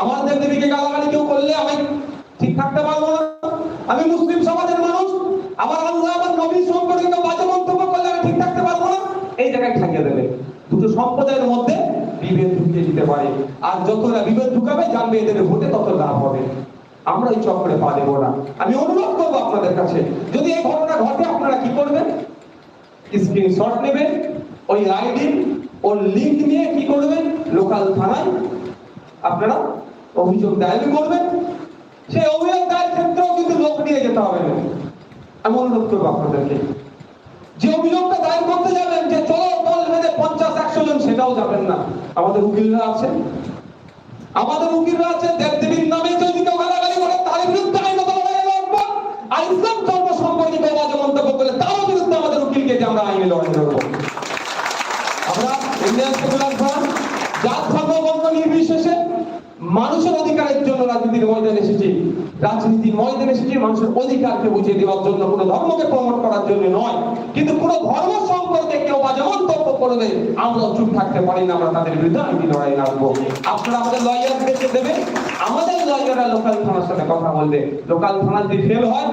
আমার দেবদেবীকে গালাগালি কেউ করলে আমি ঠিক থাকতে পারবো না? আমি মুসলিম সমাজের মানুষ, আমার আল্লাহ আমার নবী সম্পর্কে কেউ বাজে মন্তব্য করলে আমি ঠিক থাকতে পারবো না? এই জায়গায় ঠাকিয়ে দেবে। দুটো সম্প্রদায়ের মধ্যে বিভেদ ঢুকিয়ে দিতে পারে, আর যতটা বিভেদ ঢুকাবে জানবে এদের ভোটে তত লাভ হবে। আমরা এই চক্রে পা দেবো না। আমি অনুরোধ করবো আপনাদের কাছে, যদি এই ঘটনা ঘটে আপনারা কি করবেন? স্ক্রিনশট নেবেন, ওই আইডি ওর লিংক নিয়ে কি করবেন, লোকাল থানায় আপনারা অভিযোগ দায়ের করবেন। সেই অভিযোগ দায়ের ক্ষেত্রেও কিন্তু লোক নিয়ে যেতে হবে না। আমি অনুরোধ করবো আপনাদেরকে, যে অভিযোগটা দায়ের করতে যাবেন যে চলো দল বেঁধে 50-100 জন, সেটাও যাবেন না। আমাদের উকিলরা আছে, দেবদেবীর নামে যদি কেউ গালাগালি করে তার বিরুদ্ধে আইনত লড়াই লড়বো, আর ইসলাম ধর্ম সম্পর্কে কেউ বাজে মন্তব্য করলে তার বিরুদ্ধে আমাদের উকিলকে যে আমরা আইনে লড়াই লড়বো। আমরা ইন্ডিয়ান সেকুলার ফ্রন্ট জাত ধর্ম বর্ণ নির্বিশেষে মানুষের অধিকারের জন্য রাজনীতির ময়দানে এসেছি। মানুষের অধিকারকে বুঝিয়ে দেওয়ার জন্য, কোনো ধর্মকে প্রমোট করার জন্য নয়। কিন্তু কোনো ধর্ম সম্পর্কে কেউ বাজে মন্তব্য করবে আমরা চুপ থাকতে পারি না, আমরা তাদের বিরুদ্ধে আইনি লড়াই নামবো। আপনারা আমাদের লয়ারদেরকে দেবে, আমাদের লয়াররা লোকাল থানার সাথে কথা বলবে। লোকাল থানা যদি ফেল হয়,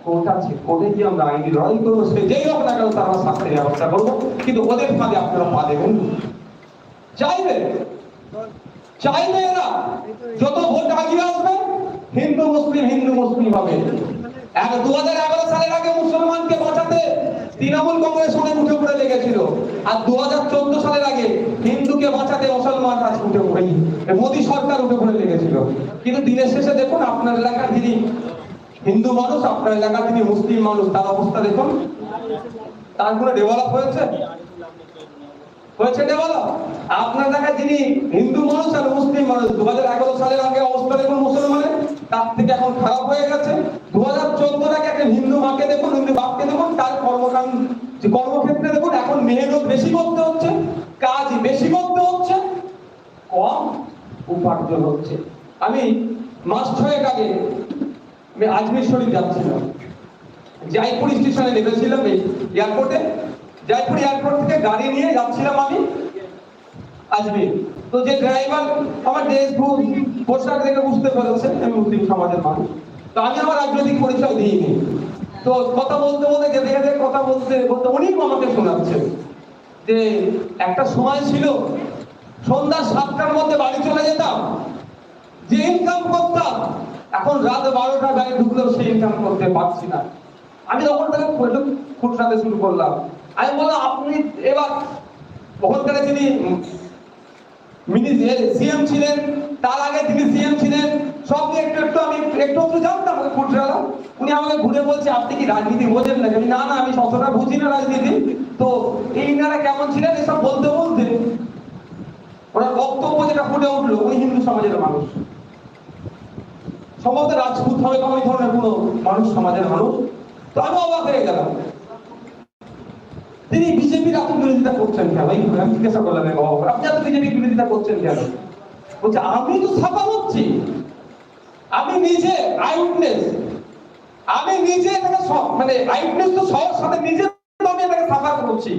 কোর্ট আছে, কোর্টে গিয়ে আমরা আইনি লড়াই করবো। সে যেই হোক না কেন তারা শাস্তির ব্যবস্থা করবো, কিন্তু ওদের ফাঁদে আপনারা পা দেবেন। চাইবে এরা যত ভোট আগিয়ে আসবে হিন্দু মুসলিম হবে। 2011 সালের আগে মুসলমানকে বাঁচাতে তৃণমূল কংগ্রেস অনেক উঠে পড়ে লেগেছিল, আর 2014 সালের আগে হিন্দুকে বাঁচাতে মুসলমানরা উঠে পড়ে, মোদী সরকার উঠে পড়ে লেগেছিল। কিন্তু দিনের শেষে দেখুন, আপনার এলাকার যিনি হিন্দু মানুষ, আপনার এলাকার যিনি মুসলিম মানুষ, তার অবস্থা দেখুন। তার কোনো ডেভেলপ হয়েছে ডেভেলপ? আপনার এলাকায় যিনি হিন্দু মানুষ আর মুসলিম মানুষ, 2011 সালের আগে অবস্থা দেখুন মুসলমানের, তার থেকে এখন খারাপ হয়ে গেছে। 2014 আগে একটা হিন্দু মাকে দেখুন, হিন্দু বাপকে দেখুন, তার কর্মক্ষেত্রে দেখুন এখন মেহনত বেশি করতে হচ্ছে, কাজ বেশি করতে হচ্ছে, কম উপার্জন হচ্ছে। আমি মাস 6 আগে আমি আজমির শরীফ যাচ্ছিলাম, জয়পুর স্টেশনে নেমেছিলাম, এই এয়ারপোর্টে, জয়পুর এয়ারপোর্ট থেকে গাড়ি নিয়ে যাচ্ছিলাম আমি আজমির। তো যে ড্রাইভার আমার ড্রেস পোশাক দেখে বুঝতে পেরেছে আমি মুসলিম সমাজের মানুষ। তো আমি আমার রাজনৈতিক পরিচয় দিইনি। তো কথা বলতে যেতে কথা বলতে উনি আমাকে শোনাচ্ছেন যে একটা সময় ছিল সন্ধ্যা 7টার মধ্যে বাড়ি চলে যেতাম, যে ইনকাম করতাম, এখন রাত 12টা গাড়ি ঢুকলেও সেই ইনকাম করতে পারছি না। আমি তখন থেকে খুঁটসাতে শুরু করলাম। আমি বললাম আপনি এবার, ওখানকার যিনি সিএম ছিলেন, তার আগে তিনি সিএম ছিলেন, সব আমি একটু জানতাম, আমাকে খুঁটসালাম। উনি আমাকে ঘুরে বলছে আপনি কি রাজনীতি বোঝেন না? না আমি অতটা বুঝি না রাজনীতি। তো এইনারা কেমন ছিলেন এসব বলতে ওনার বক্তব্য যেটা ফুটে উঠলো, উনি হিন্দু সমাজের মানুষ, সম্ভবত রাজপুত হবে বা ওই ধরনের কোনো মানুষ সমাজের মানুষ। তো আমি অবাক হয়ে গেলাম, তিনি বিজেপির এত বিরোধিতা করছেন কেন? আমি জিজ্ঞাসা করলাম আপনি এত বিজেপির বিরোধিতা করছেন কেন? বলছে আমি তো ছাপা হচ্ছি, আমি নিজে আইউটনেস, আইউটনেস তো সবার সাথে নিজে আমি এটাকে ছাপা করছি।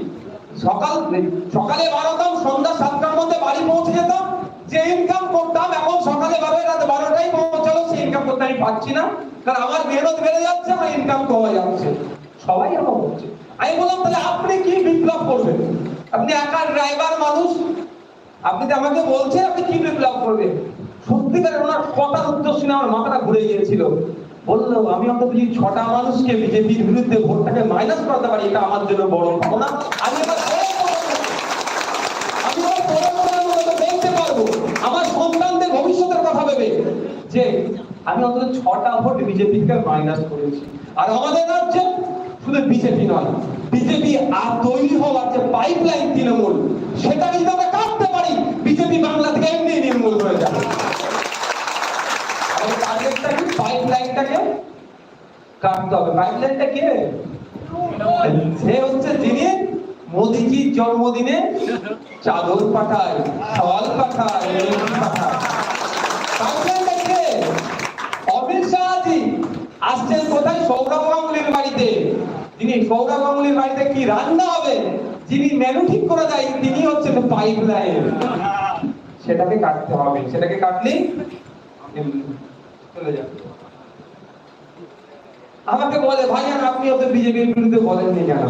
সকালে বাড়াতাম, সন্ধ্যা 7টার মধ্যে বাড়ি পৌঁছে যেতাম, যে ইনকাম করতাম এখন সকালে 12 রাত 12টায় পৌঁছালো, সেই ইনকাম করতে আমি পাচ্ছি না, কারণ আমার মেহনত বেড়ে যাচ্ছে, আমার ইনকাম কমে যাচ্ছে, সবাই এমন হচ্ছে। আমি বললাম তাহলে আপনি কি বিপ্লব করবেন? আপনি একা ড্রাইভার মানুষ, আপনি যে আমাকে বলছেন আপনি কি বিপ্লব করবেন? সত্যিকারের ওনার কথার উত্তর শুনে আমার মাথাটা ঘুরে গিয়েছিল। বললো আমি অন্তত যদি 6টা মানুষকে বিজেপির বিরুদ্ধে ভোটটাকে মাইনাস করতে পারি, এটা আমার জন্য বড় ভাবনা। আমি দেখতে পারবো আমার সন্তানদের ভবিষ্যতের কথা ভেবে যে আমি অন্তত 6টা ভোট বিজেপিকে মাইনাস করেছি। আর আমাদের রাজ্যে শুধু বিজেপি নয়, বিজেপি আর তৈরি হওয়ার যে পাইপলাইন তৃণমূল, সেটা যদি আমরা কাটতে পারি, বিজেপি বাংলা থেকে এমনি নির্মূল হয়ে যাবে। পাইপলাইনটাকে কাটতে হবে। পাইপলাইনটা কে? সে হচ্ছে যিনি মোদিজির জন্মদিনে চাদর পাঠায়, শাল পাঠায়, পাইপলাইনটা কে? অমিত শাহজি আসছেন কোথায়? সৌরভ গাঙ্গুলির বাড়িতে। যিনি সৌরভ গাঙ্গুলির বাড়িতে কি রান্না হবে, যিনি মেনু ঠিক করে দেয়, তিনি হচ্ছেন পাইপলাইন। সেটাকে কাটতে হবে। সেটাকে কাটলে চলে যান। আমাকে বলে ভাইজান আপনি ওদের বিজেপির বিরুদ্ধে বলেননি কেন?